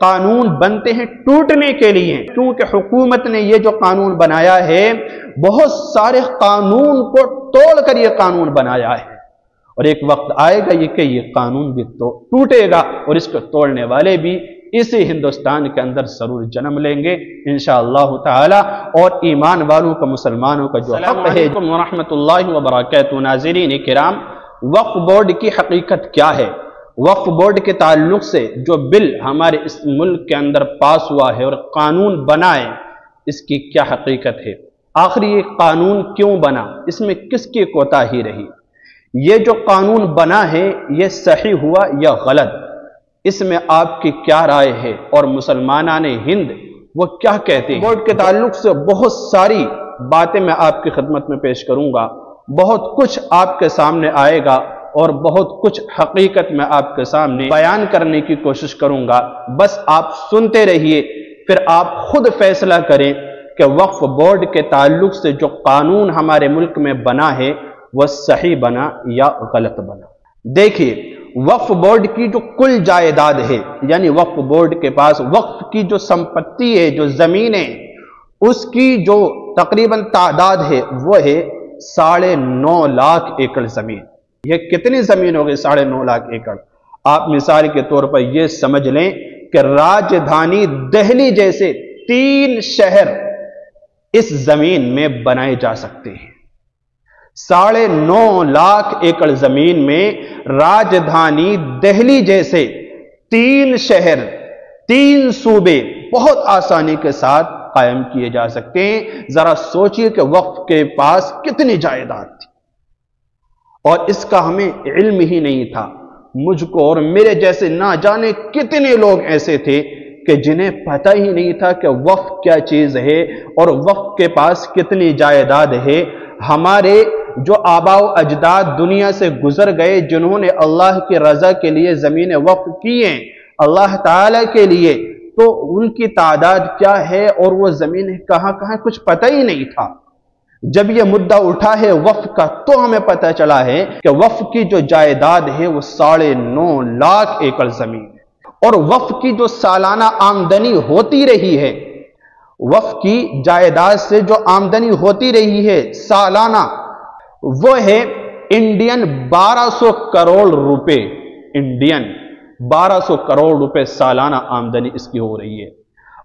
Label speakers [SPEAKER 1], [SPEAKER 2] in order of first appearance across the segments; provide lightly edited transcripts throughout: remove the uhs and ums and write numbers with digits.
[SPEAKER 1] قانون بنتے ہیں ٹوٹنے کے لیے، کیونکہ حکومت نے یہ جو قانون بنایا ہے بہت سارے قانون کو توڑ کر یہ قانون بنایا ہے، اور ایک وقت آئے گا یہ کہ یہ قانون بھی ٹوٹے گا اور اس کو توڑنے والے بھی اسی ہندوستان کے اندر ضرور جنم لیں گے انشاءاللہ تعالی۔ اور ایمان والوں کا، مسلمانوں کا جو حق ہے ورحمۃ اللہ وبرکاتہ۔ ناظرین کرام، وقف بورڈ کی حقیقت کیا ہے؟ وقف بورڈ کے تعلق سے جو بل ہمارے اس ملک کے اندر پاس ہوا ہے اور قانون بنا ہے، اس کی کیا حقیقت ہے؟ آخر یہ قانون کیوں بنا؟ اس میں کس کی کوتاہی رہی؟ یہ جو قانون بنا ہے یہ صحیح ہوا یا غلط؟ اس میں آپ کی کیا رائے ہے اور مسلمانان ہند وہ کیا کہتے ہیں؟ بورڈ کے تعلق سے بہت ساری باتیں میں آپ کی خدمت میں پیش کروں گا، بہت کچھ آپ کے سامنے آئے گا اور بہت کچھ حقیقت میں آپ کے سامنے بیان کرنے کی کوشش کروں گا۔ بس آپ سنتے رہیے، پھر آپ خود فیصلہ کریں کہ وقف بورڈ کے تعلق سے جو قانون ہمارے ملک میں بنا ہے وہ صحیح بنا یا غلط بنا۔ دیکھیے، وقف بورڈ کی جو کل جائیداد ہے، یعنی وقف بورڈ کے پاس وقف کی جو سمپتی ہے، جو زمینیں، اس کی جو تقریباً تعداد ہے وہ ہے 9.5 لاکھ ایکڑ زمین۔ یہ کتنی زمین ہوگی 9.5 لاکھ ایکڑ؟ آپ مثال کے طور پر یہ سمجھ لیں کہ راجدھانی دہلی جیسے 3 شہر اس زمین میں بنائے جا سکتے ہیں۔ 9.5 لاکھ ایکڑ زمین میں راجدھانی دہلی جیسے 3 شہر، 3 صوبے بہت آسانی کے ساتھ قائم کیے جا سکتے ہیں۔ ذرا سوچئے کہ وقف کے پاس کتنی جائیداد تھی اور اس کا ہمیں علم ہی نہیں تھا۔ مجھ کو اور میرے جیسے نہ جانے کتنے لوگ ایسے تھے کہ جنہیں پتہ ہی نہیں تھا کہ وقف کیا چیز ہے اور وقف کے پاس کتنی جائیداد ہے۔ ہمارے جو آباء و اجداد دنیا سے گزر گئے، جنہوں نے اللہ کی رضا کے لیے زمینیں وقف کی ہیں اللہ تعالی کے لیے، تو ان کی تعداد کیا ہے اور وہ زمینیں کہاں کہاں کچھ پتہ ہی نہیں تھا۔ جب یہ مدعا اٹھا ہے وقف کا تو ہمیں پتہ چلا ہے کہ وقف کی جو جائیداد ہے وہ 9.5 لاکھ ایکڑ زمین ہے، اور وقف کی جو سالانہ آمدنی ہوتی رہی ہے، وقف کی جائیداد سے جو آمدنی ہوتی رہی ہے سالانہ، وہ ہے انڈین 1200 کروڑ روپے۔ انڈین 1200 کروڑ روپے سالانہ آمدنی اس کی ہو رہی ہے۔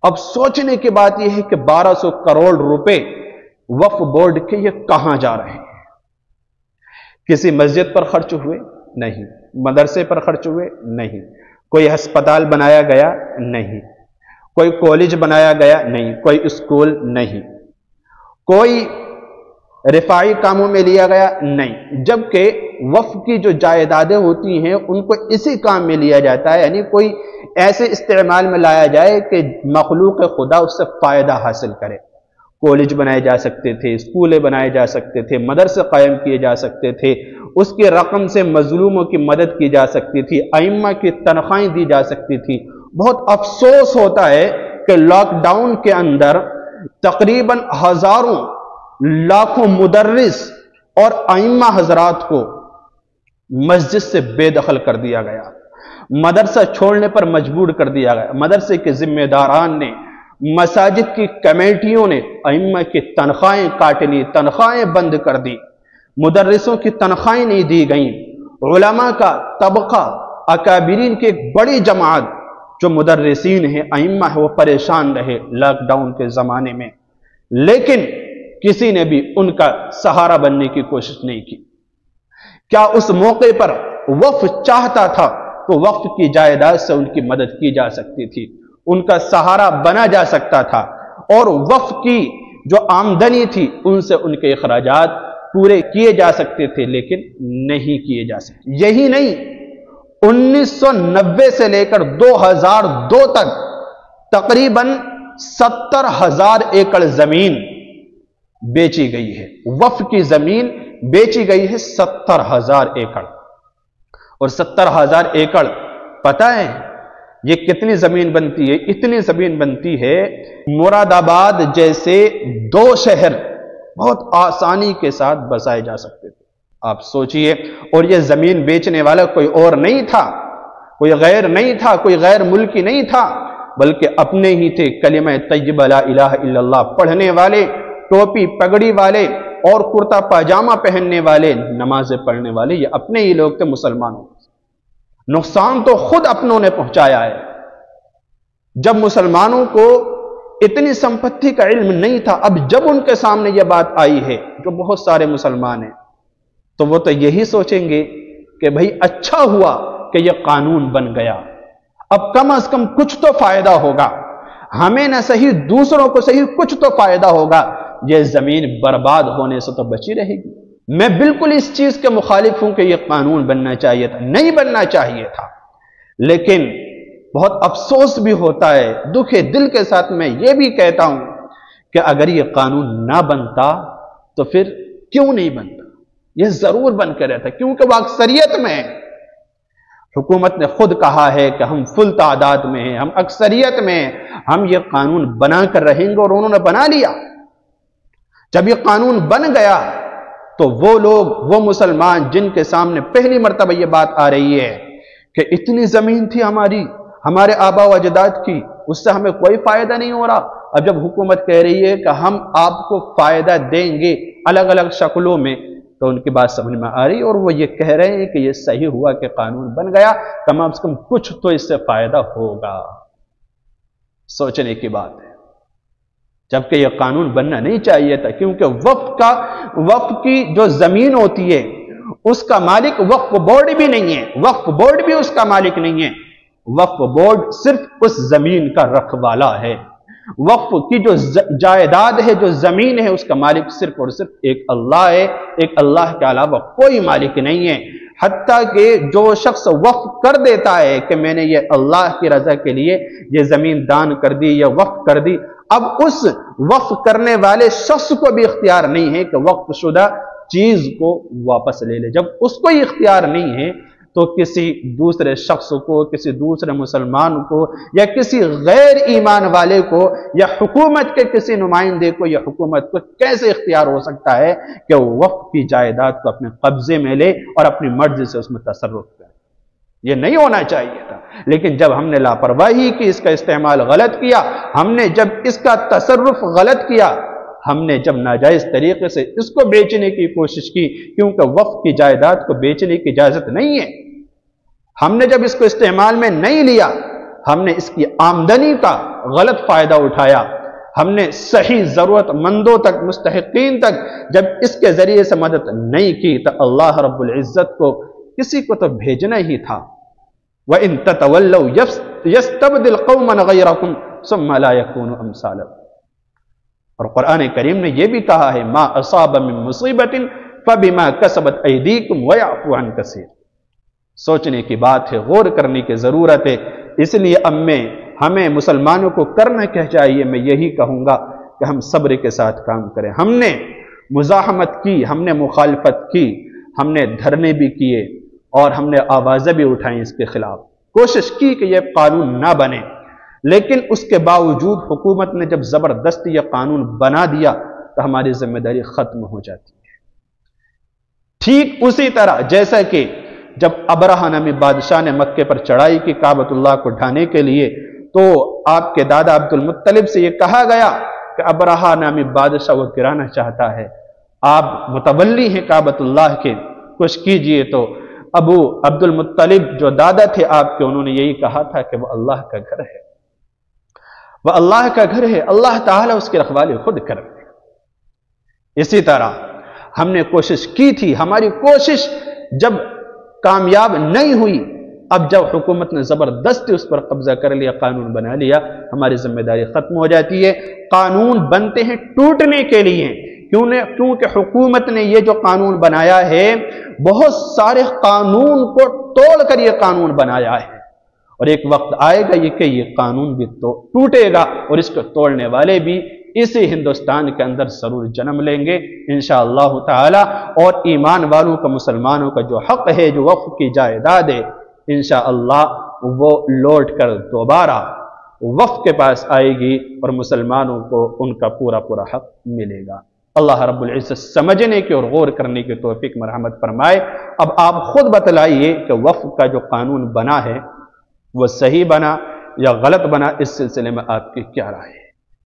[SPEAKER 1] اب سوچنے کی بات یہ ہے کہ 1200 کروڑ روپے وقف بورڈ کے یہ کہاں جا رہے ہیں؟ کسی مسجد پر خرچ ہوئے؟ نہیں۔ مدرسے پر خرچ ہوئے؟ نہیں۔ کوئی ہسپتال بنایا گیا؟ نہیں۔ کوئی کالج بنایا گیا؟ نہیں۔ کوئی اسکول؟ نہیں۔ کوئی رفاعی کاموں میں لیا گیا؟ نہیں۔ جبکہ وقف کی جو جائیدادیں ہوتی ہیں ان کو اسی کام میں لیا جاتا ہے، یعنی کوئی ایسے استعمال میں لایا جائے کہ مخلوق خدا اس سے فائدہ حاصل کرے۔ کالج بنائے جا سکتے تھے، اسکولیں بنائے جا سکتے تھے، مدرسے قائم کیے جا سکتے تھے، اس کی رقم سے مظلوموں کی مدد کی جا سکتی تھی، ائمہ کی تنخواہیں دی جا سکتی تھی۔ بہت افسوس ہوتا ہے کہ لاک ڈاؤن کے اندر تقریباً ہزاروں لاکھوں مدرس اور ائمہ حضرات کو مسجد سے بے دخل کر دیا گیا، مدرسہ چھوڑنے پر مجبور کر دیا گیا۔ مدرسے کے ذمہ داران نے، مساجد کی کمیٹیوں نے ائمہ کی تنخواہیں کاٹ لی، تنخواہیں بند کر دی، مدرسوں کی تنخواہیں نہیں دی گئیں۔ علماء کا طبقہ، اکابرین کی ایک بڑی جماعت جو مدرسین ہیں، ائمہ ہیں، وہ پریشان رہے لاک ڈاؤن کے زمانے میں، لیکن کسی نے بھی ان کا سہارا بننے کی کوشش نہیں کی۔ کیا اس موقع پر وقف چاہتا تھا تو وقف کی جائیداد سے ان کی مدد کی جا سکتی تھی، ان کا سہارا بنا جا سکتا تھا، اور وقف کی جو آمدنی تھی ان سے ان کے اخراجات پورے کیے جا سکتے تھے، لیکن نہیں کیے جا سکتے۔ یہی نہیں، 1990 سے لے کر 2002 تک تقریباً 70,000 ایکڑ زمین بیچی گئی ہے۔ وقف کی زمین بیچی گئی ہے 70,000 ایکڑ، اور 70,000 ایکڑ پتہ ہے یہ کتنی زمین بنتی ہے؟ اتنی زمین بنتی ہے مراد آباد جیسے 2 شہر بہت آسانی کے ساتھ بسائے جا سکتے تھے۔ آپ سوچئے، اور یہ زمین بیچنے والا کوئی اور نہیں تھا، کوئی غیر نہیں تھا، کوئی غیر ملکی نہیں تھا، بلکہ اپنے ہی تھے کلمہ طیبہ لا الہ الا اللہ پڑھنے والے، ٹوپی پگڑی والے اور کرتا پاجامہ پہننے والے، نمازیں پڑھنے والے، یہ اپنے ہی لوگ تھے مسلمانوں۔ نقصان تو خود اپنوں نے پہنچایا ہے۔ جب مسلمانوں کو اتنی سمپتی کا علم نہیں تھا، اب جب ان کے سامنے یہ بات آئی ہے، جو بہت سارے مسلمان ہیں، تو وہ تو یہی سوچیں گے کہ بھئی اچھا ہوا کہ یہ قانون بن گیا، اب کم از کم کچھ تو فائدہ ہوگا، ہمیں نہ صحیح دوسروں کو صحیح کچھ تو فائدہ ہوگا، یہ زمین برباد ہونے سے تو بچی رہے گی۔ میں بالکل اس چیز کے مخالف ہوں کہ یہ قانون بننا چاہیے تھا، نہیں بننا چاہیے تھا، لیکن بہت افسوس بھی ہوتا ہے، دکھ دل کے ساتھ میں یہ بھی کہتا ہوں کہ اگر یہ قانون نہ بنتا تو پھر کیوں نہیں بنتا؟ یہ ضرور بن کے رہتا، کیونکہ وہ اکثریت میں ہے۔ حکومت نے خود کہا ہے کہ ہم فل تعداد میں ہیں، ہم اکثریت میں ہیں، ہم یہ قانون بنا کر رہیں گے، اور انہوں نے بنا لیا۔ جب یہ قانون بن گیا تو وہ لوگ، وہ مسلمان جن کے سامنے پہلی مرتبہ یہ بات آ رہی ہے کہ اتنی زمین تھی ہمارے آبا و اجداد کی، اس سے ہمیں کوئی فائدہ نہیں ہو رہا، اب جب حکومت کہہ رہی ہے کہ ہم آپ کو فائدہ دیں گے الگ الگ شکلوں میں، تو ان کی بات سمجھ میں آ رہی ہے، اور وہ یہ کہہ رہے ہیں کہ یہ صحیح ہوا کہ قانون بن گیا، کم از کم کچھ تو اس سے فائدہ ہوگا۔ سوچنے کی بات ہے، جبکہ یہ قانون بننا نہیں چاہیے تھا، کیونکہ وقف کی جو زمین ہوتی ہے اس کا مالک وقف بورڈ بھی نہیں ہے، وقف بورڈ بھی اس کا مالک نہیں ہے، وقف بورڈ صرف اس زمین کا رکھوالا ہے۔ وقف کی جو جائیداد ہے، جو زمین ہے، اس کا مالک صرف اور صرف ایک اللہ ہے، ایک اللہ کے علاوہ کوئی مالک نہیں ہے۔ حتیٰ کہ جو شخص وقف کر دیتا ہے کہ میں نے یہ اللہ کی رضا کے لیے یہ زمین دان کر دی یا وقف کر دی، اب اس وقف کرنے والے شخص کو بھی اختیار نہیں ہے کہ وقف شدہ چیز کو واپس لے لے۔ جب اس کو ہی اختیار نہیں ہے تو کسی دوسرے شخص کو، کسی دوسرے مسلمان کو، یا کسی غیر ایمان والے کو، یا حکومت کے کسی نمائندے کو یا حکومت کو کیسے اختیار ہو سکتا ہے کہ وہ وقف کی جائیداد کو اپنے قبضے میں لے اور اپنی مرضی سے اس میں تصرف کرے؟ یہ نہیں ہونا چاہیے تھا۔ لیکن جب ہم نے لاپرواہی کی، اس کا استعمال غلط کیا، ہم نے جب اس کا تصرف غلط کیا، ہم نے جب ناجائز طریقے سے اس کو بیچنے کی کوشش کی، کیونکہ وقف کی جائیداد کو بیچنے کی اجازت نہیں ہے، ہم نے جب اس کو استعمال میں نہیں لیا، ہم نے اس کی آمدنی کا غلط فائدہ اٹھایا، ہم نے صحیح ضرورت مندوں تک، مستحقین تک جب اس کے ذریعے سے مدد نہیں کی، تو اللہ رب العزت کو کسی کو تو بھیجنا ہی تھا۔ وَإِن تَتَوَلَّوْا يَسْتَبْدِلْ قَوْمًا غَيْرَكُمْ ثُمَّ لَا يَكُونُوا أَمْثَالَكُمْ۔ اور قرآن کریم نے یہ بھی کہا ہے مَا أَصَابَ مِن مُّصِيبَةٍ فَبِمَا كَسَبَتْ أَيْدِيكُمْ وَيَعْفُو عَن كَثِيرٍ۔ سوچنے کی بات ہے، غور کرنے کی ضرورت ہے، اس لیے ہمیں مسلمانوں کو کرنا کیا چاہیے؟ میں یہی کہوں گا کہ ہم صبر کے ساتھ کام کریں۔ ہم نے مزاحمت کی، ہم نے مخالفت کی، ہم نے دھرنے بھی کیے، اور ہم نے آوازیں بھی اٹھائیں اس کے خلاف، کوشش کی کہ یہ قانون نہ بنے، لیکن اس کے باوجود حکومت نے جب زبردستی یہ قانون بنا دیا تو ہماری ذمہ داری ختم ہو جاتی ہے۔ ٹھیک اسی طرح جیسا کہ جب ابرہہ نامی بادشاہ نے مکے پر چڑھائی کی کعبۃ اللہ کو ڈھانے کے لیے، تو آپ کے دادا عبد المطلب سے یہ کہا گیا کہ ابرہہ نامی بادشاہ وہ گرانا چاہتا ہے، آپ متولی ہیں کعبۃ اللہ کے، کچھ کیجئے۔ تو ابو عبد المطلب جو دادا تھے آپ کے، انہوں نے یہی کہا تھا کہ وہ اللہ کا گھر ہے، وہ اللہ کا گھر ہے، اللہ تعالیٰ اس کی رکھوالی خود کر دے۔ اسی طرح ہم نے کوشش کی تھی، ہماری کوشش جب کامیاب نہیں ہوئی، اب جب حکومت نے زبردستی اس پر قبضہ کر لیا، قانون بنا لیا، ہماری ذمہ داری ختم ہو جاتی ہے۔ قانون بنتے ہیں ٹوٹنے کے لیے، کیونکہ حکومت نے یہ جو قانون بنایا ہے، بہت سارے قانون کو توڑ کر یہ قانون بنایا ہے، اور ایک وقت آئے گا کہ یہ قانون بھی تو ٹوٹے گا، اور اس کو توڑنے والے بھی اسی ہندوستان کے اندر ضرور جنم لیں گے انشاءاللہ تعالی، اور ایمان والوں کا، مسلمانوں کا جو حق ہے، جو وقف کی جائیداد ہے، انشاءاللہ وہ لوٹ کر دوبارہ وقف کے پاس آئے گی، اور مسلمانوں کو ان کا پورا پورا حق ملے گا۔ اللہ رب العزت سمجھنے کی اور غور کرنے کی توفیق مرحمت فرمائے۔ اب آپ خود بتلائیے کہ وقف کا جو قانون بنا ہے وہ صحیح بنا یا غلط بنا، اس سلسلے میں آپ کی کیا رائے ہے؟